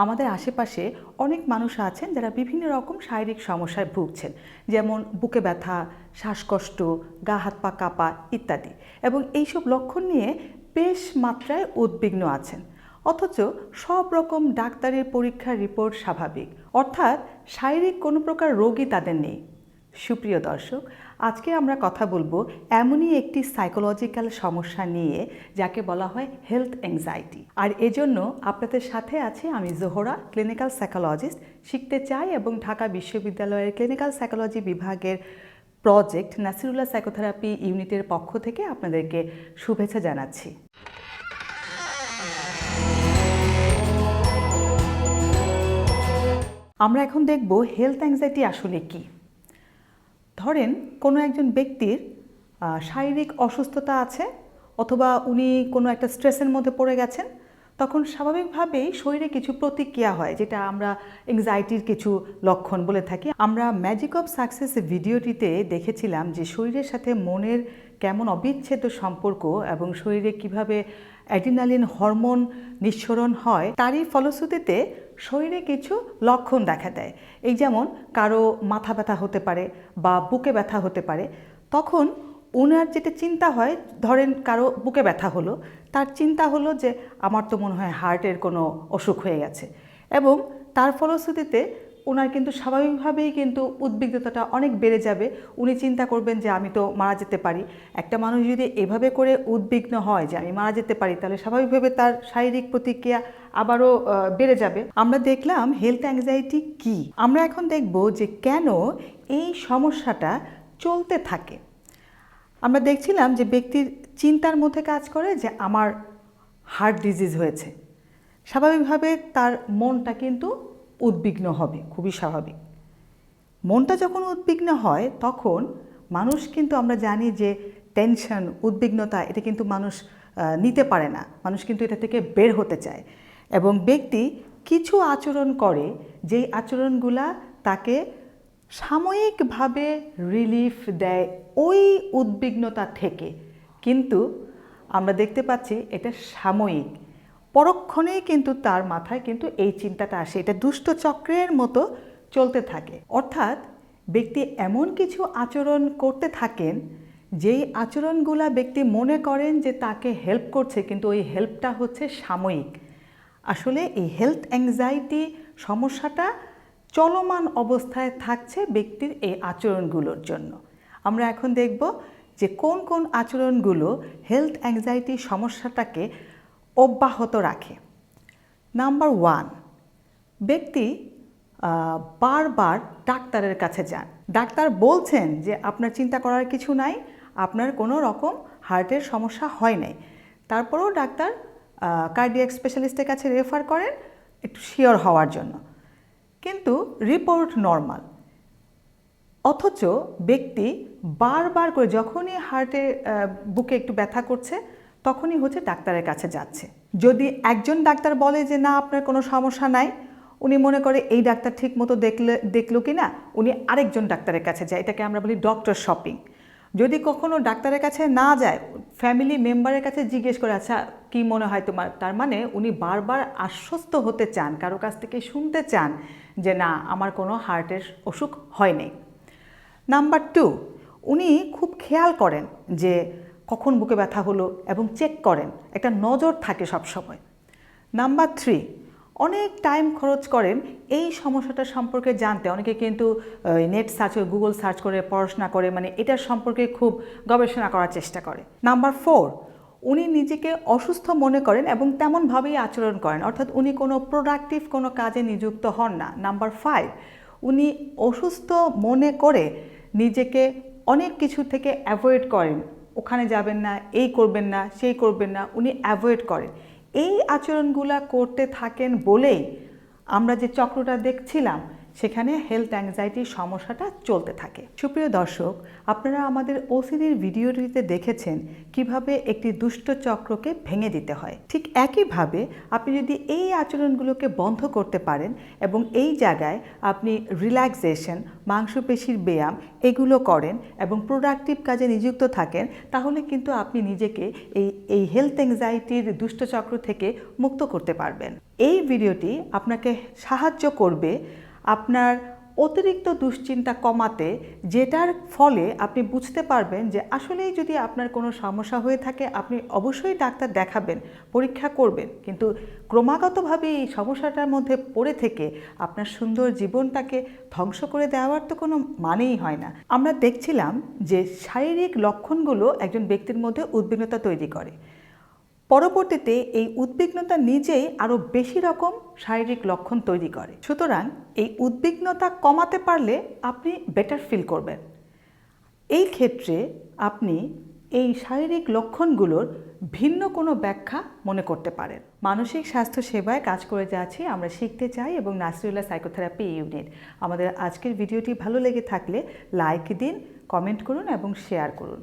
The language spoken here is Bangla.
আমাদের আশেপাশে অনেক মানুষ আছেন যারা বিভিন্ন রকম শারীরিক সমস্যায় ভুগছেন, যেমন বুকে ব্যথা, শ্বাসকষ্ট, গা হাত পা কাঁপা ইত্যাদি। এবং এইসব লক্ষণ নিয়ে বেশ মাত্রায় উদ্বিগ্ন আছেন, অথচ সব রকম ডাক্তারের পরীক্ষার রিপোর্ট স্বাভাবিক, অর্থাৎ শারীরিক কোনো প্রকার রোগই তাদের নেই। সুপ্রিয় দর্শক, আজকে আমরা কথা বলবো এমনই একটি সাইকোলজিক্যাল সমস্যা নিয়ে যাকে বলা হয় হেলথ অ্যাংজাইটি। আর এজন্য আপনাদের সাথে আছে আমি জোহরা, ক্লিনিক্যাল সাইকোলজিস্ট, শিখতে চাই এবং ঢাকা বিশ্ববিদ্যালয়ের ক্লিনিক্যাল সাইকোলজি বিভাগের প্রজেক্ট নাসিরুল্লাহ সাইকোথেরাপি ইউনিটের পক্ষ থেকে আপনাদেরকে শুভেচ্ছা জানাচ্ছি। আমরা এখন দেখব হেলথ অ্যাংজাইটি আসলে কী। ধরেন কোনো একজন ব্যক্তির শারীরিক অসুস্থতা আছে, অথবা উনি কোনো একটা স্ট্রেসের মধ্যে পড়ে গেছেন, তখন স্বাভাবিকভাবেই শরীরে কিছু প্রতিক্রিয়া হয়, যেটা আমরা অ্যাংজাইটির কিছু লক্ষণ বলে থাকি। আমরা ম্যাজিক অফ সাকসেস ভিডিওটিতে দেখেছিলাম যে শরীরের সাথে মনের কেমন অবিচ্ছেদ্য সম্পর্ক এবং শরীরে কিভাবে অ্যাড্রিনালিন হরমোন নিঃসরণ হয়, তারই ফলশ্রুতিতে শরীরে কিছু লক্ষণ দেখা দেয়। এই যেমন কারো মাথা ব্যথা হতে পারে বা বুকে ব্যথা হতে পারে। তখন ওনার যেটা চিন্তা হয়, ধরেন কারো বুকে ব্যথা হলো, তার চিন্তা হলো যে আমার তো মনে হয় হার্টের কোনো অসুখ হয়ে গেছে, এবং তার ফলশ্রুতিতে ওনার কিন্তু স্বাভাবিকভাবেই কিন্তু উদ্বিগ্নতাটা অনেক বেড়ে যাবে। উনি চিন্তা করবেন যে আমি তো মারা যেতে পারি। একটা মানুষ যদি এভাবে করে উদ্বিগ্ন হয় যে আমি মারা যেতে পারি, তাহলে স্বাভাবিকভাবে তার শারীরিক প্রতিক্রিয়া আবারও বেড়ে যাবে। আমরা দেখলাম হেলথ অ্যাংজাইটি কী। আমরা এখন দেখব যে কেন এই সমস্যাটা চলতে থাকে। আমরা দেখছিলাম যে ব্যক্তির চিন্তার মধ্যে কাজ করে যে আমার হার্ট ডিজিজ হয়েছে। স্বাভাবিকভাবে তার মনটা কিন্তু উদ্বিগ্ন হবে, খুবই স্বাভাবিক। মনটা যখন উদ্বিগ্ন হয় তখন মানুষ কিন্তু, আমরা জানি যে টেনশন, উদ্বিগ্নতা, এটা কিন্তু মানুষ নিতে পারে না। মানুষ কিন্তু এটা থেকে বের হতে চায়, এবং ব্যক্তি কিছু আচরণ করে যেই আচরণগুলা তাকে সাময়িকভাবে রিলিফ দেয় ওই উদ্বিগ্নতা থেকে। কিন্তু আমরা দেখতে পাচ্ছি এটা সাময়িক, পরক্ষণেই কিন্তু তার মাথায় কিন্তু এই চিন্তাটা আসে। এটা দুষ্ট চক্রের মতো চলতে থাকে। অর্থাৎ ব্যক্তি এমন কিছু আচরণ করতে থাকেন যেই আচরণগুলা ব্যক্তি মনে করেন যে তাকে হেল্প করছে, কিন্তু ওই হেল্পটা হচ্ছে সাময়িক। আসলে এই হেলথ অ্যাংজাইটি সমস্যাটা চলমান অবস্থায় থাকছে ব্যক্তির এই আচরণগুলোর জন্য। আমরা এখন দেখব যে কোন কোন আচরণগুলো হেলথ অ্যাংজাইটি সমস্যাটাকে অব্যাহত রাখে। নাম্বার 1, ব্যক্তি বারবার ডাক্তারের কাছে যান। ডাক্তার বলছেন যে আপনার চিন্তা করার কিছু নাই, আপনার কোনো রকম হার্টের সমস্যা হয় নাই। তারপরেও ডাক্তার কার্ডিয়াক স্পেশালিস্টের কাছে রেফার করেন একটু শিওর হওয়ার জন্য, কিন্তু রিপোর্ট নর্মাল। অথচ ব্যক্তি বারবার করে যখনই হার্টে বুকে একটু ব্যথা করছে তখনই হচ্ছে ডাক্তারের কাছে যাচ্ছে। যদি একজন ডাক্তার বলে যে না আপনার কোনো সমস্যা নাই, উনি মনে করে এই ডাক্তার ঠিক মতো দেখলো কি না, উনি আরেকজন ডাক্তারের কাছে যায়। এটাকে আমরা বলি ডক্টর শপিং। যদি কখনো ডাক্তারের কাছে না যায়, ফ্যামিলি মেম্বারের কাছে জিজ্ঞেস করে আচ্ছা কী মনে হয় তোমার, তার মানে উনি বারবার আশ্বস্ত হতে চান, কারো কাছ থেকে শুনতে চান যে না আমার কোনো হার্টের অসুখ হয়নি। নাম্বার 2, উনি খুব খেয়াল করেন যে কখন বুকে ব্যথা হলো এবং চেক করেন, একটা নজর থাকে সব সময়। নাম্বার 3, অনেক টাইম খরচ করেন এই সমস্যাটা সম্পর্কে জানতে। অনেকে কিন্তু নেট সার্চ করে, গুগল সার্চ করে পড়াশোনা করে, মানে এটার সম্পর্কে খুব গবেষণা করার চেষ্টা করে। নাম্বার 4, উনি নিজেকে অসুস্থ মনে করেন এবং তেমনভাবেই আচরণ করেন, অর্থাৎ উনি কোনো প্রোডাক্টিভ কোনো কাজে নিযুক্ত হন না। নাম্বার 5, উনি অসুস্থ মনে করে নিজেকে অনেক কিছু থেকে অ্যাভয়েড করেন, ওখানে যাবেন না, এই করবেন না, সেই করবেন না, উনি অ্যাভয়েড করেন। এই আচরণগুলা করতে থাকেন বলেই আমরা যে চক্রটা দেখছিলাম সেখানে হেলথ অ্যাংজাইটির সমস্যাটা চলতে থাকে। সুপ্রিয় দর্শক, আপনারা আমাদের ওসিডির ভিডিওটিতে দেখেছেন কিভাবে একটি দুষ্ট চক্রকে ভেঙে দিতে হয়। ঠিক একইভাবে আপনি যদি এই আচরণগুলোকে বন্ধ করতে পারেন এবং এই জায়গায় আপনি রিল্যাক্সেশন, মাংসপেশির ব্যায়াম এগুলো করেন এবং প্রোডাক্টিভ কাজে নিযুক্ত থাকেন, তাহলে কিন্তু আপনি নিজেকে এই হেলথ অ্যাংজাইটির দুষ্ট চক্র থেকে মুক্ত করতে পারবেন। এই ভিডিওটি আপনাকে সাহায্য করবে আপনার অতিরিক্ত দুশ্চিন্তা কমাতে, যেটার ফলে আপনি বুঝতে পারবেন যে আসলেই যদি আপনার কোনো সমস্যা হয়ে থাকে আপনি অবশ্যই ডাক্তার দেখাবেন, পরীক্ষা করবেন, কিন্তু ক্রমাগতভাবে এই সমস্যাটার মধ্যে পড়ে থেকে আপনার সুন্দর জীবনটাকে ধ্বংস করে দেওয়ার তো কোনো মানেই হয় না। আমরা দেখছিলাম যে শারীরিক লক্ষণগুলো একজন ব্যক্তির মধ্যে উদ্বিগ্নতা তৈরি করে, পরবর্তীতে এই উদ্বিগ্নতা নিজেই আরও বেশি রকম শারীরিক লক্ষণ তৈরি করে। সুতরাং এই উদ্বিগ্নতা কমাতে পারলে আপনি বেটার ফিল করবেন। এই ক্ষেত্রে আপনি এই শারীরিক লক্ষণগুলোর ভিন্ন কোনো ব্যাখ্যা মনে করতে পারেন। মানসিক স্বাস্থ্য সেবায় কাজ করে যাচ্ছি আমরা শিখতে চাই এবং নাসিরুল্লাহ সাইকোথেরাপি ইউনিট। আমাদের আজকের ভিডিওটি ভালো লেগে থাকলে লাইক দিন, কমেন্ট করুন এবং শেয়ার করুন।